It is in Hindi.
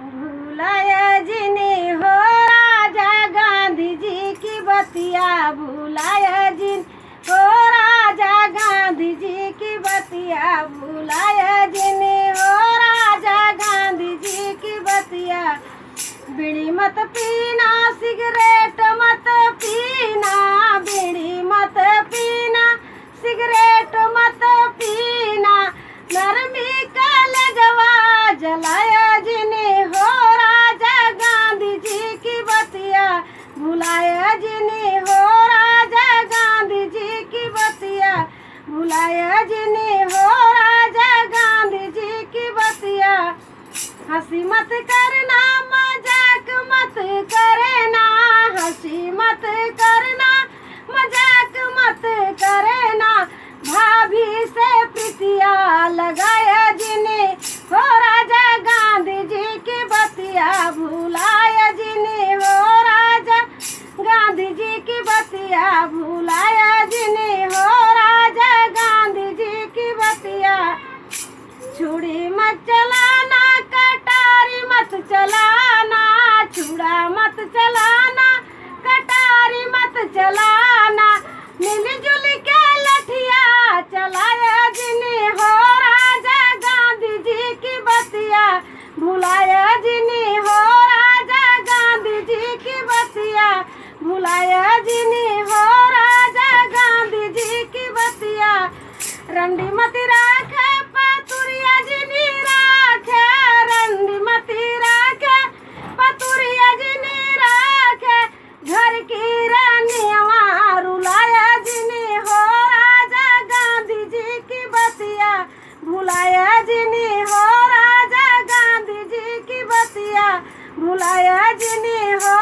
भूलाया जिनी हो राजा गांधी जी की बतिया, भूलाया जिन हो राजा गांधी जी की बतिया, भूलाया जिनी हो राजा गांधी जी की बतिया। बीड़ी मत पीना, सिगरेट मत पीना, बीड़ी मत पीना, सिगरेट मत पीना, नरमी कलजवा जलाया जिनी हो राजा गांधी जी की बतिया, भुलाया जिनी हो राजा गांधी जी की बतिया, भुलाया जिनी हो राजा गांधी जी की बतिया। हंसी मत करना, मजाक मत करना, हंसी मत करना, मजाक मत करना, भाभी से प्रीतिया लगाया जिनी हो राजा गांधी जी की बतिया, भुलाया जिनी हो राजा गांधी जी की बतिया, भुलाया जिनी हो राजा गांधी जी की बतिया। छुरी मत चलाना, कटारी मत चलाना, छुरा मत चलाना, कटारी मत चलाना, मिलजुल के लठिया चलाया जिनी हो राजा गांधी जी की बतिया, भुलाया जिनी हो राजा गांधी जी की बतिया, भुलाया जिनी हो राजा गांधी जी की बतिया। रंडी मत राखे पतुरिया जिनी राखे, रंडी मत राखे पतुरिया जिनी राखे, घर की रानियाँ रुलाया जिनी हो राजा गांधी जी की बतिया, भुलाया जिनी हो राजा गांधी जी की बतिया, भुलाया जिनी हो